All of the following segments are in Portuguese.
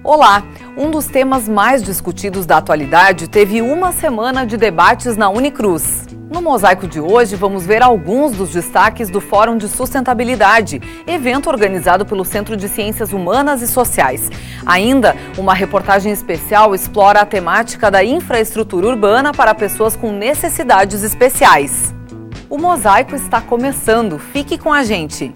Olá! Um dos temas mais discutidos da atualidade teve uma semana de debates na Unicruz. No Mosaico de hoje, vamos ver alguns dos destaques do Fórum de Sustentabilidade, evento organizado pelo Centro de Ciências Humanas e Sociais. Ainda, uma reportagem especial explora a temática da infraestrutura urbana para pessoas com necessidades especiais. O Mosaico está começando, fique com a gente!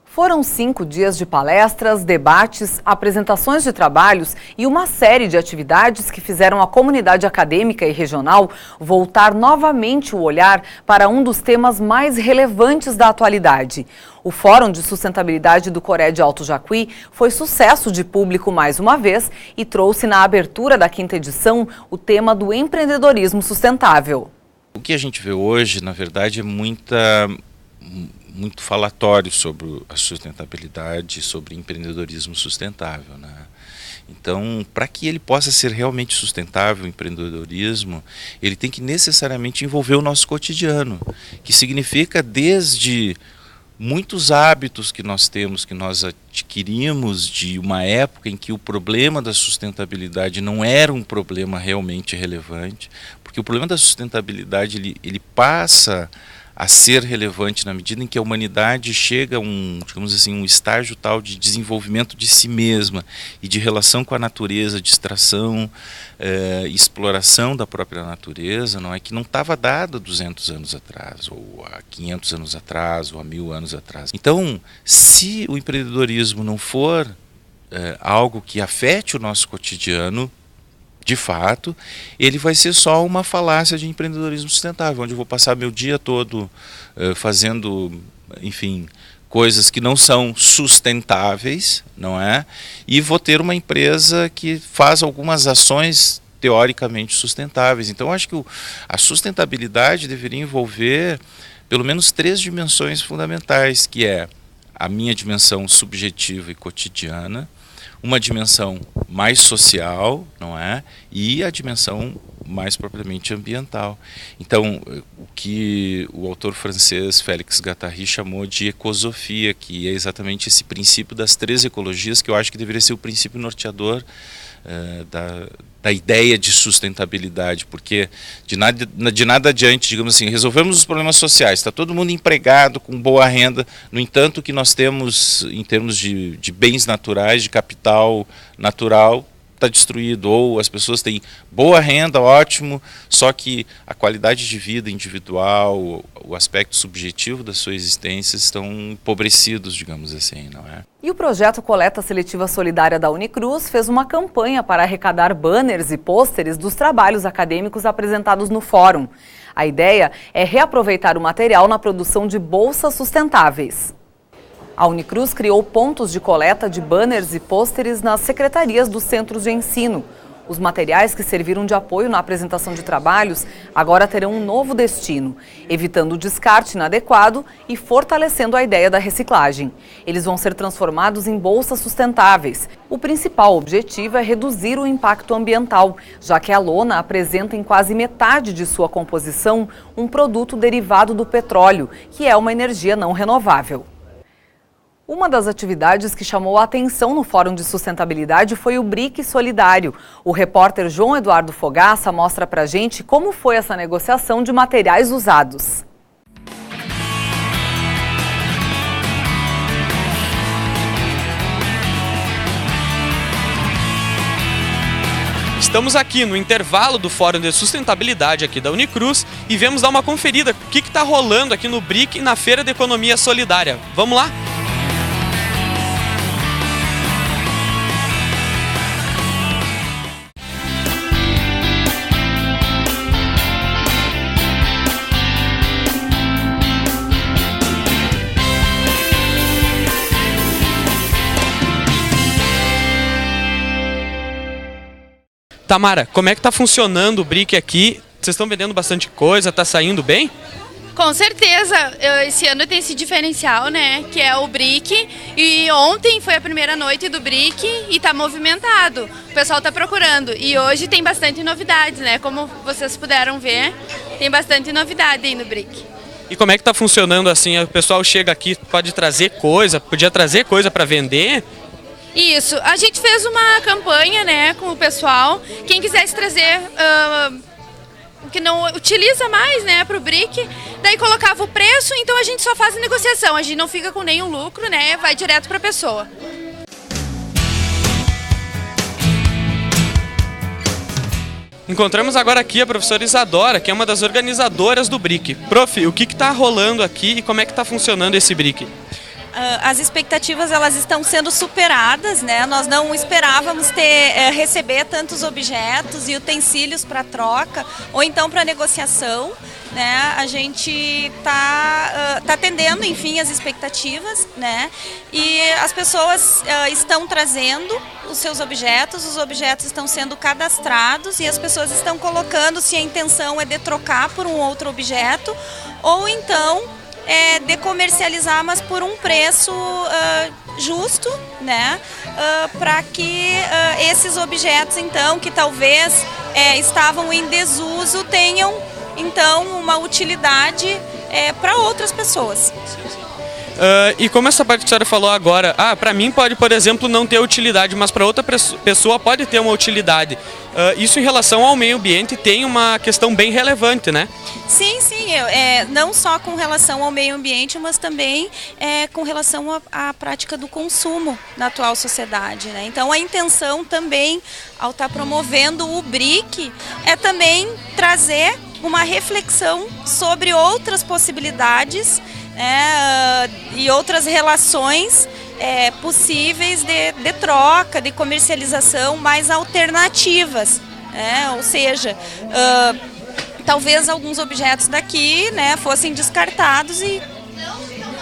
Foram 5 dias de palestras, debates, apresentações de trabalhos e uma série de atividades que fizeram a comunidade acadêmica e regional voltar novamente o olhar para um dos temas mais relevantes da atualidade. O Fórum de Sustentabilidade do Coré de Alto Jacuí foi sucesso de público mais uma vez e trouxe na abertura da 5ª edição o tema do empreendedorismo sustentável. O que a gente vê hoje, na verdade, é muito falatório sobre a sustentabilidade, sobre empreendedorismo sustentável, né? Então, para que ele possa ser realmente sustentável, o empreendedorismo, ele tem que necessariamente envolver o nosso cotidiano, que significa desde muitos hábitos que nós temos, que nós adquirimos de uma época em que o problema da sustentabilidade não era um problema realmente relevante, porque o problema da sustentabilidade ele passa a ser relevante na medida em que a humanidade chega a um estágio tal de desenvolvimento de si mesma e de relação com a natureza, de extração, exploração da própria natureza, não é, que não estava dada 200 anos atrás, ou há 500 anos atrás, ou há 1000 anos atrás. Então, se o empreendedorismo não for algo que afete o nosso cotidiano, de fato, ele vai ser só uma falácia de empreendedorismo sustentável, onde eu vou passar meu dia todo fazendo, enfim, coisas que não são sustentáveis, não é? E vou ter uma empresa que faz algumas ações teoricamente sustentáveis. Então, acho que a sustentabilidade deveria envolver pelo menos 3 dimensões fundamentais, que é a minha dimensão subjetiva e cotidiana, uma dimensão mais social, não é? E a dimensão mais propriamente ambiental. Então, o que o autor francês Félix Guattari chamou de ecosofia, que é exatamente esse princípio das 3 ecologias, que eu acho que deveria ser o princípio norteador da ideia de sustentabilidade, porque de nada adiante, digamos assim, resolvemos os problemas sociais, está todo mundo empregado, com boa renda, no entanto, o que nós temos em termos de bens naturais, de capital natural, está destruído, ou as pessoas têm boa renda, ótimo, só que a qualidade de vida individual, o aspecto subjetivo da sua existência estão empobrecidos, digamos assim, não é? E o projeto Coleta Seletiva Solidária da Unicruz fez uma campanha para arrecadar banners e pôsteres dos trabalhos acadêmicos apresentados no fórum. A ideia é reaproveitar o material na produção de bolsas sustentáveis. A Unicruz criou pontos de coleta de banners e pôsteres nas secretarias dos centros de ensino. Os materiais que serviram de apoio na apresentação de trabalhos agora terão um novo destino, evitando o descarte inadequado e fortalecendo a ideia da reciclagem. Eles vão ser transformados em bolsas sustentáveis. O principal objetivo é reduzir o impacto ambiental, já que a lona apresenta em quase metade de sua composição um produto derivado do petróleo, que é uma energia não renovável. Uma das atividades que chamou a atenção no Fórum de Sustentabilidade foi o BRIC Solidário. O repórter João Eduardo Fogaça mostra pra gente como foi essa negociação de materiais usados. Estamos aqui no intervalo do Fórum de Sustentabilidade aqui da Unicruz e viemos dar uma conferida o que está rolando aqui no BRIC e na Feira de Economia Solidária. Vamos lá? Tamara, como é que tá funcionando o BRIC aqui? Vocês estão vendendo bastante coisa? Tá saindo bem? Com certeza, esse ano tem esse diferencial, né, que é o BRIC, e ontem foi a primeira noite do BRIC e tá movimentado, o pessoal tá procurando, e hoje tem bastante novidades, né, como vocês puderam ver, tem bastante novidade aí no BRIC. E como é que tá funcionando assim? O pessoal chega aqui, podia trazer coisa para vender? Isso, a gente fez uma campanha, né, com o pessoal, quem quisesse trazer que não utiliza mais, né, para o BRIC, daí colocava o preço, então a gente só faz a negociação, a gente não fica com nenhum lucro, né, vai direto para a pessoa. Encontramos agora aqui a professora Isadora, que é uma das organizadoras do BRIC. Prof, o que está rolando aqui e como é que está funcionando esse BRIC? As expectativas elas estão sendo superadas, né? Nós não esperávamos receber tantos objetos e utensílios para troca ou então para negociação, né? A gente tá atendendo, enfim, as expectativas, né? E as pessoas estão trazendo os seus objetos, os objetos estão sendo cadastrados e as pessoas estão colocando se a intenção é de trocar por um outro objeto ou então de comercializar, mas por um preço justo, né? Para que esses objetos, então, que talvez estavam em desuso, tenham, então, uma utilidade para outras pessoas. E como essa parte que a senhora falou agora, para mim pode, por exemplo, não ter utilidade, mas para outra pessoa pode ter uma utilidade. Isso em relação ao meio ambiente tem uma questão bem relevante, né? Sim, não só com relação ao meio ambiente, mas também com relação à prática do consumo na atual sociedade, né? Então a intenção também, ao estar promovendo o BRIC, é também trazer uma reflexão sobre outras possibilidades e outras relações possíveis de troca, de comercialização mais alternativas, ou seja, talvez alguns objetos daqui, né, fossem descartados e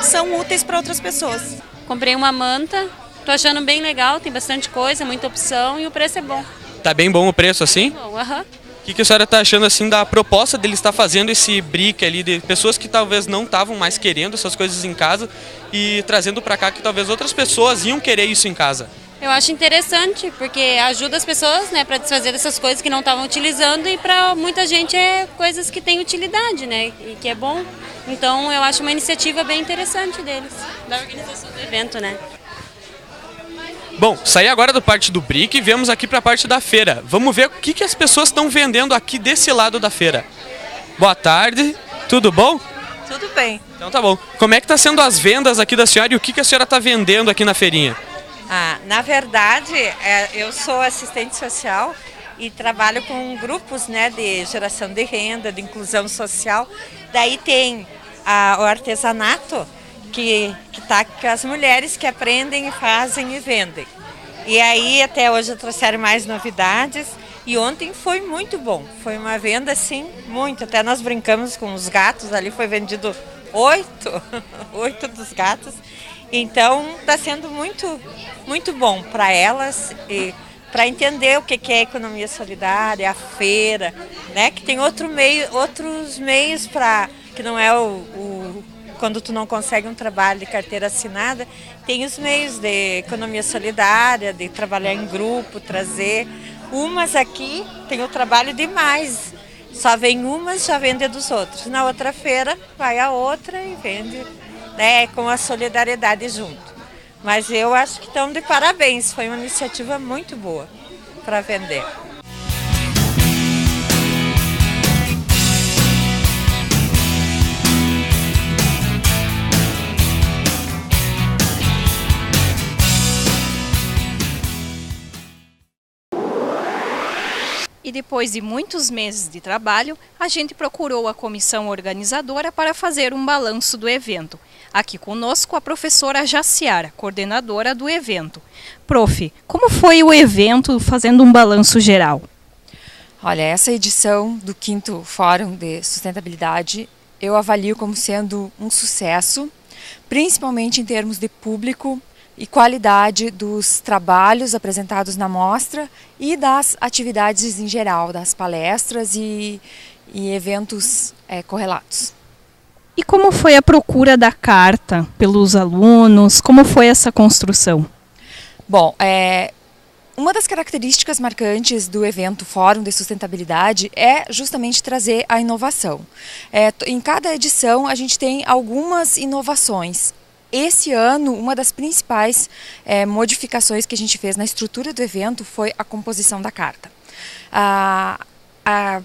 são úteis para outras pessoas. Comprei uma manta, tô achando bem legal, tem bastante coisa, muita opção e o preço é bom. Tá bem bom o preço assim? Bom, aham. O que a senhora está achando assim da proposta dele estar fazendo esse BRIC ali, de pessoas que talvez não estavam mais querendo essas coisas em casa e trazendo para cá que talvez outras pessoas iam querer isso em casa? Eu acho interessante, porque ajuda as pessoas, né, para desfazer dessas coisas que não estavam utilizando e para muita gente é coisas que têm utilidade, né, e que é bom. Então eu acho uma iniciativa bem interessante deles, da organização do evento, né. Bom, saí agora da parte do BRIC e viemos aqui para a parte da feira. Vamos ver o que as pessoas estão vendendo aqui desse lado da feira. Boa tarde, tudo bom? Tudo bem. Então tá bom. Como é que está sendo as vendas aqui da senhora e o que a senhora está vendendo aqui na feirinha? Na verdade, eu sou assistente social e trabalho com grupos, né, de geração de renda, de inclusão social. Daí tem o artesanato, que está com as mulheres que aprendem, fazem e vendem. E aí até hoje trouxeram mais novidades e ontem foi muito bom. Foi uma venda assim, muito. Até nós brincamos com os gatos, ali foi vendido 8 dos gatos. Então está sendo muito bom para elas e para entender o que é economia solidária, a feira, né? Que tem outros meios para, que não é quando tu não consegue um trabalho de carteira assinada, tem os meios de economia solidária, de trabalhar em grupo, trazer. Umas aqui tem o trabalho demais, só vem umas, já vende dos outros. Na outra feira vai a outra e vende, né, com a solidariedade junto. Mas eu acho que estão de parabéns, foi uma iniciativa muito boa para vender. E depois de muitos meses de trabalho, a gente procurou a comissão organizadora para fazer um balanço do evento. Aqui conosco a professora Jaciara, coordenadora do evento. Prof, como foi o evento fazendo um balanço geral? Olha, essa edição do 5º Fórum de Sustentabilidade eu avalio como sendo um sucesso, principalmente em termos de público e qualidade dos trabalhos apresentados na mostra e das atividades em geral, das palestras e eventos correlatos. E como foi a procura da carta pelos alunos? Como foi essa construção? Bom, uma das características marcantes do evento Fórum de Sustentabilidade é justamente trazer a inovação. Em cada edição a gente tem algumas inovações. Esse ano, uma das principais modificações que a gente fez na estrutura do evento foi a composição da carta. A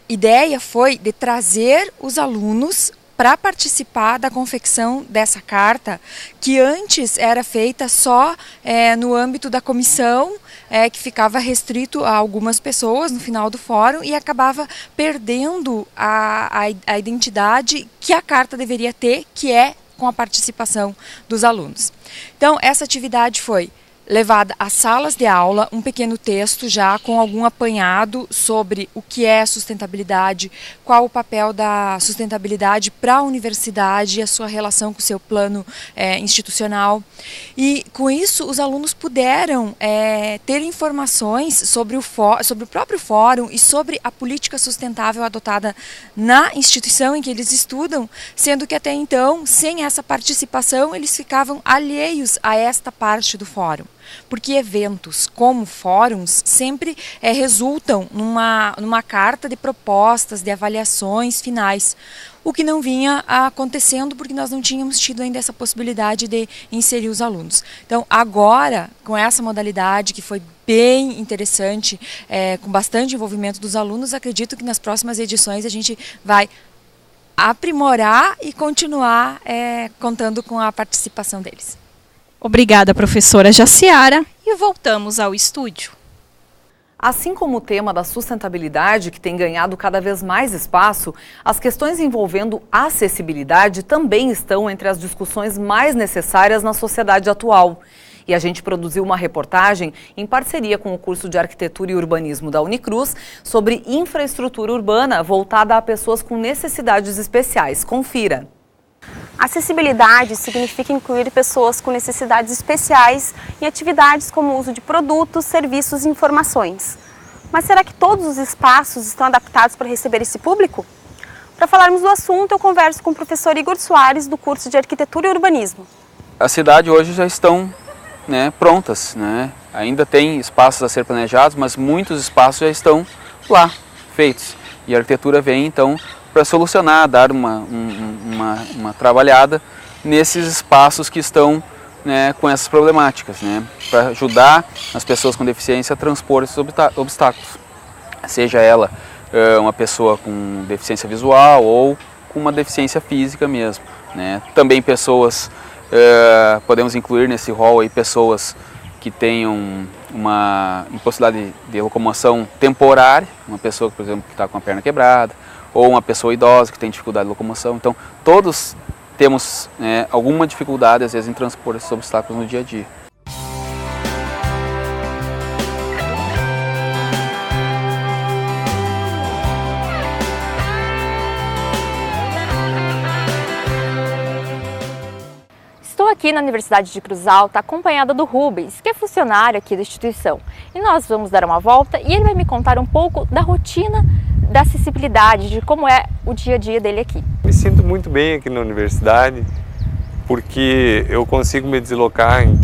ideia foi de trazer os alunos para participar da confecção dessa carta, que antes era feita só no âmbito da comissão, que ficava restrito a algumas pessoas no final do fórum e acabava perdendo a identidade que a carta deveria ter, que é com a participação dos alunos. Então, essa atividade foi levada às salas de aula, um pequeno texto já com algum apanhado sobre o que é sustentabilidade, qual o papel da sustentabilidade para a universidade e a sua relação com o seu plano institucional. E com isso os alunos puderam ter informações sobre o próprio fórum e sobre a política sustentável adotada na instituição em que eles estudam, sendo que até então, sem essa participação, eles ficavam alheios a esta parte do fórum. Porque eventos como fóruns sempre resultam numa carta de propostas, de avaliações finais, o que não vinha acontecendo porque nós não tínhamos tido ainda essa possibilidade de inserir os alunos. Então agora, com essa modalidade que foi bem interessante, com bastante envolvimento dos alunos, acredito que nas próximas edições a gente vai aprimorar e continuar contando com a participação deles. Obrigada, professora Jaciara, e voltamos ao estúdio. Assim como o tema da sustentabilidade, que tem ganhado cada vez mais espaço, as questões envolvendo acessibilidade também estão entre as discussões mais necessárias na sociedade atual. E a gente produziu uma reportagem em parceria com o curso de Arquitetura e Urbanismo da Unicruz sobre infraestrutura urbana voltada a pessoas com necessidades especiais. Confira! Acessibilidade significa incluir pessoas com necessidades especiais em atividades como o uso de produtos, serviços e informações. Mas será que todos os espaços estão adaptados para receber esse público? Para falarmos do assunto, eu converso com o professor Igor Soares, do curso de Arquitetura e Urbanismo. A cidade hoje já estão prontas, ainda tem espaços a ser planejados, mas muitos espaços já estão lá, feitos. E a arquitetura vem então para solucionar, dar uma trabalhada nesses espaços que estão com essas problemáticas, para ajudar as pessoas com deficiência a transpor esses obstáculos, seja ela uma pessoa com deficiência visual ou com uma deficiência física mesmo. Também pessoas, podemos incluir nesse rol aí pessoas que tenham uma impossibilidade de locomoção temporária, uma pessoa, por exemplo, que está com a perna quebrada, ou uma pessoa idosa que tem dificuldade de locomoção. Então, todos temos alguma dificuldade, às vezes, em transpor esses obstáculos no dia a dia. Estou aqui na Universidade de Cruz Alta, acompanhada do Rubens, que é funcionário aqui da instituição. E nós vamos dar uma volta e ele vai me contar um pouco da rotina da acessibilidade, de como é o dia a dia dele aqui. Me sinto muito bem aqui na universidade, porque eu consigo me deslocar em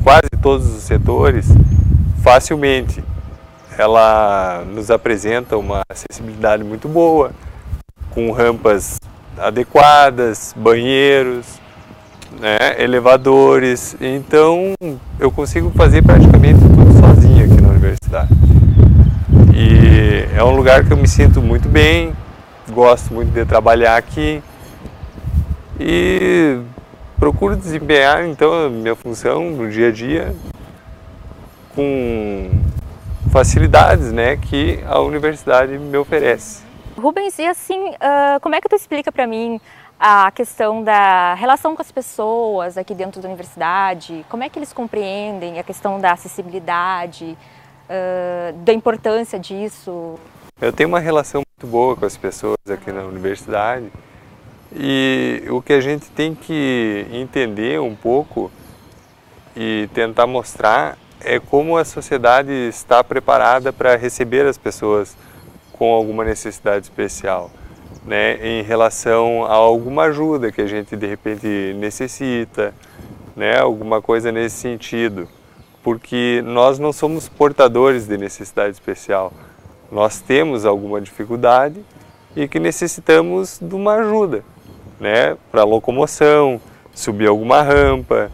quase todos os setores facilmente. Ela nos apresenta uma acessibilidade muito boa, com rampas adequadas, banheiros, elevadores. Então eu consigo fazer praticamente tudo sozinho aqui na universidade. E é um lugar que eu me sinto muito bem, gosto muito de trabalhar aqui e procuro desempenhar então a minha função no dia a dia com facilidades que a universidade me oferece. Rubens, e assim, como é que tu explica para mim a questão da relação com as pessoas aqui dentro da universidade? Como é que eles compreendem a questão da acessibilidade, da importância disso? Eu tenho uma relação muito boa com as pessoas aqui na universidade e o que a gente tem que entender um pouco e tentar mostrar é como a sociedade está preparada para receber as pessoas com alguma necessidade especial. né, em relação a alguma ajuda que a gente de repente necessita, né, alguma coisa nesse sentido, porque nós não somos portadores de necessidade especial, nós temos alguma dificuldade e que necessitamos de uma ajuda, né, para locomoção, subir alguma rampa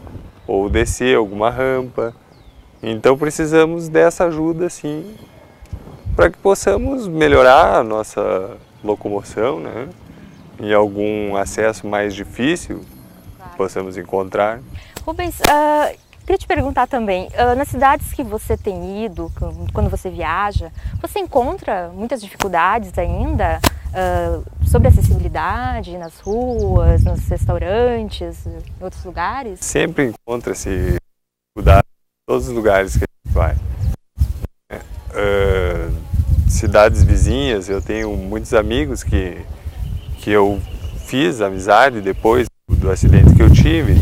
ou descer alguma rampa. Então precisamos dessa ajuda, sim, para que possamos melhorar a nossa locomoção, né? Em algum acesso mais difícil, possamos encontrar. Rubens, queria te perguntar também, nas cidades que você tem ido, quando você viaja, você encontra muitas dificuldades ainda sobre acessibilidade nas ruas, nos restaurantes, em outros lugares? Sempre encontra-se dificuldade em todos os lugares que a gente vai. Cidades vizinhas, eu tenho muitos amigos que eu fiz amizade depois do acidente que eu tive.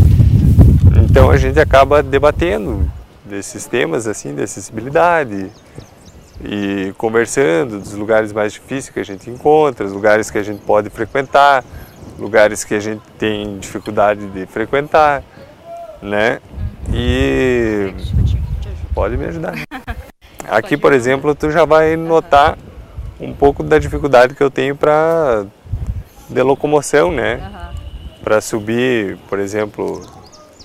Então a gente acaba debatendo desses temas assim, de acessibilidade e conversando dos lugares mais difíceis que a gente encontra, os lugares que a gente pode frequentar, lugares que a gente tem dificuldade de frequentar, né? E pode me ajudar. Aqui, por exemplo, tu já vai notar um pouco da dificuldade que eu tenho de locomoção, né? Para subir, por exemplo,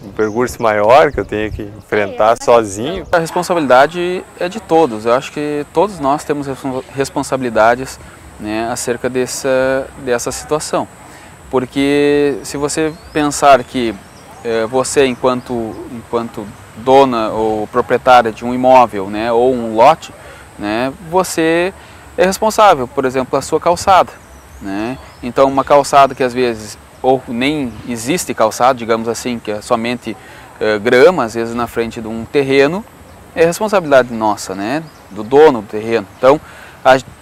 um percurso maior que eu tenho que enfrentar sozinho. A responsabilidade é de todos. Eu acho que todos nós temos responsabilidades, né, acerca dessa situação. Porque se você pensar que você, enquanto dona ou proprietária de um imóvel, né, ou um lote, né, você é responsável, por exemplo, pela sua calçada, né? Então uma calçada que às vezes ou nem existe calçado, digamos assim, que é somente grama, às vezes na frente de um terreno, é responsabilidade nossa, né, do dono do terreno. Então,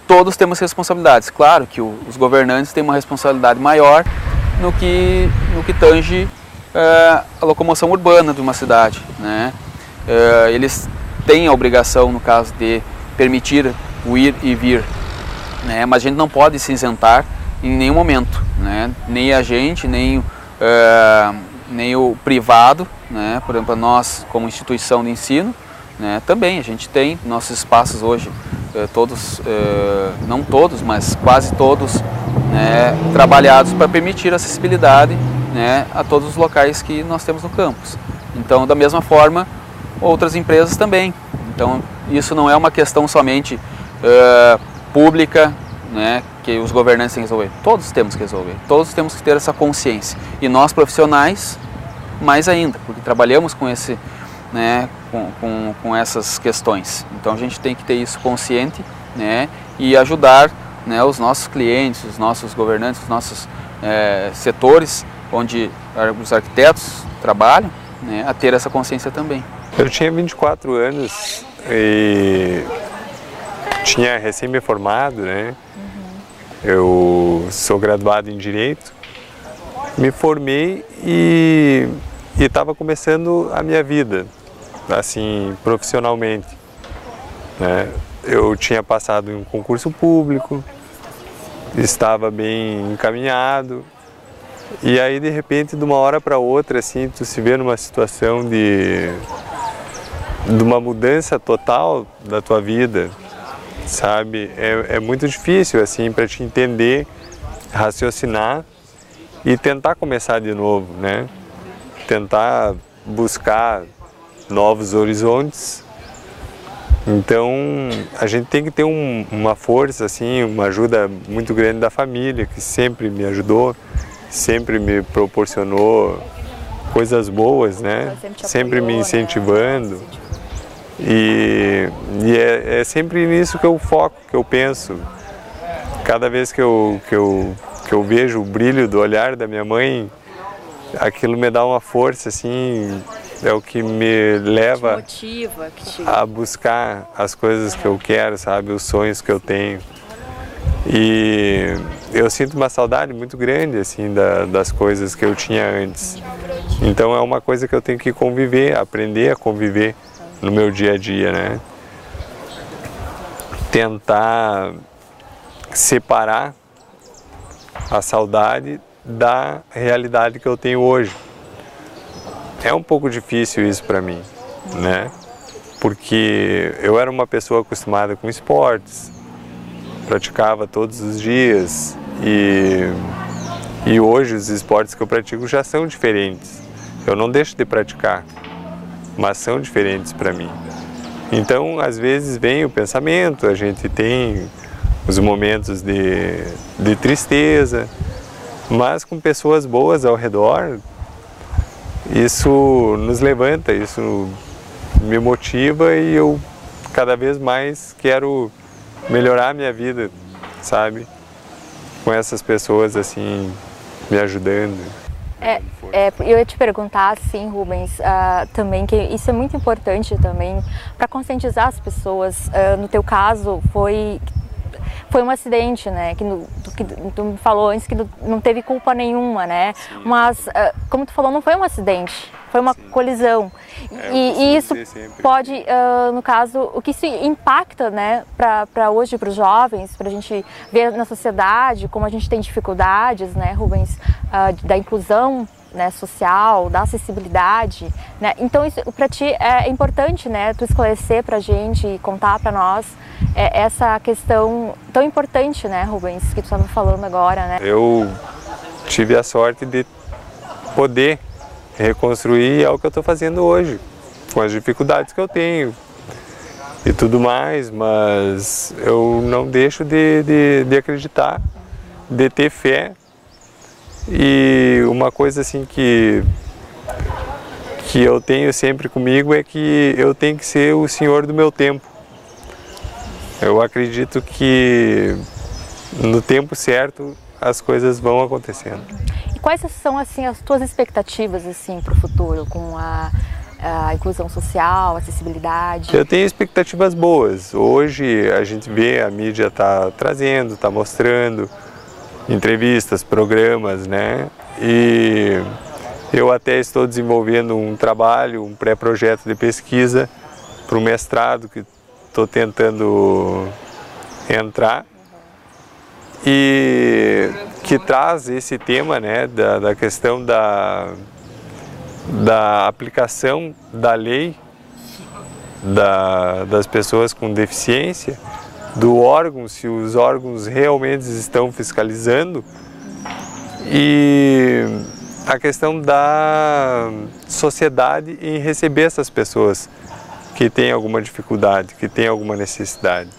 todos temos responsabilidades. Claro que os governantes têm uma responsabilidade maior no que tange a locomoção urbana de uma cidade, né. Eles têm a obrigação, no caso, de permitir o ir e vir, né, mas a gente não pode se isentar em nenhum momento, né? Nem a gente, nem o privado, né? Por exemplo, nós como instituição de ensino, né? Também a gente tem nossos espaços hoje, todos, não todos, mas quase todos, né? Trabalhados para permitir acessibilidade, né? A todos os locais que nós temos no campus. Então, da mesma forma, outras empresas também. Então, isso não é uma questão somente pública, né, que os governantes têm que resolver. Todos temos que resolver, todos temos que ter essa consciência. E nós profissionais, mais ainda, porque trabalhamos com esse, né, com essas questões. Então a gente tem que ter isso consciente, né, e ajudar, né, os nossos clientes, os nossos governantes, os nossos setores, onde os arquitetos trabalham, né, a ter essa consciência também. Eu tinha 24 anos e tinha recém me formado, né? Eu sou graduado em Direito, me formei e estava começando a minha vida, assim, profissionalmente, né? Eu tinha passado em um concurso público, estava bem encaminhado, e aí de repente, de uma hora para outra, assim, tu se vê numa situação de uma mudança total da tua vida, sabe? É muito difícil, assim, para te entender, raciocinar e tentar começar de novo, né? Tentar buscar novos horizontes. Então, a gente tem que ter uma força, assim, uma ajuda muito grande da família, que sempre me ajudou, sempre me proporcionou coisas boas, né? Sempre me incentivando. Né? E é sempre nisso que eu foco, que eu penso. Cada vez que eu vejo o brilho do olhar da minha mãe, aquilo me dá uma força, assim, é o que me leva a buscar as coisas que eu quero, sabe, os sonhos que eu tenho. E eu sinto uma saudade muito grande, assim, das coisas que eu tinha antes. Então é uma coisa que eu tenho que conviver, aprender a conviver no meu dia a dia, né? Tentar separar a saudade da realidade que eu tenho hoje. É um pouco difícil isso para mim, né? Porque eu era uma pessoa acostumada com esportes, praticava todos os dias e hoje os esportes que eu pratico já são diferentes. Eu não deixo de praticar, mas são diferentes para mim. Então, às vezes vem o pensamento, a gente tem os momentos de tristeza, mas com pessoas boas ao redor, isso nos levanta, isso me motiva e eu cada vez mais quero melhorar a minha vida, sabe? Com essas pessoas assim me ajudando. Eu ia te perguntar assim, Rubens, também que isso é muito importante também para conscientizar as pessoas. No teu caso foi um acidente, né? Que tu me falou antes que não teve culpa nenhuma, né? Sim. Mas como tu falou, não foi um acidente, foi uma colisão. E isso pode, no caso, o que isso impacta, né? Para hoje, para os jovens, para a gente ver na sociedade como a gente tem dificuldades, né, Rubens, da inclusão, né, social, da acessibilidade, né? Então isso para ti é importante, né, tu esclarecer para a gente e contar para nós essa questão tão importante, né, Rubens, que tu estava falando agora, né? Eu tive a sorte de poder reconstruir o que eu estou fazendo hoje, com as dificuldades que eu tenho e tudo mais, mas eu não deixo de acreditar, de ter fé. E uma coisa assim que eu tenho sempre comigo é que eu tenho que ser o senhor do meu tempo. Eu acredito que no tempo certo as coisas vão acontecendo. E quais são assim as tuas expectativas assim para o futuro com a inclusão social, acessibilidade? Eu tenho expectativas boas. Hoje a gente vê, a mídia está trazendo, está mostrando entrevistas, programas, né? E eu até estou desenvolvendo um trabalho, um pré-projeto de pesquisa para o mestrado que estou tentando entrar e que traz esse tema, né, da questão da aplicação da lei das pessoas com deficiência, do órgão, se os órgãos realmente estão fiscalizando, e a questão da sociedade em receber essas pessoas que têm alguma dificuldade, que têm alguma necessidade.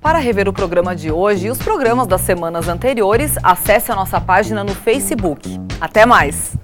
Para rever o programa de hoje e os programas das semanas anteriores, acesse a nossa página no Facebook. Até mais!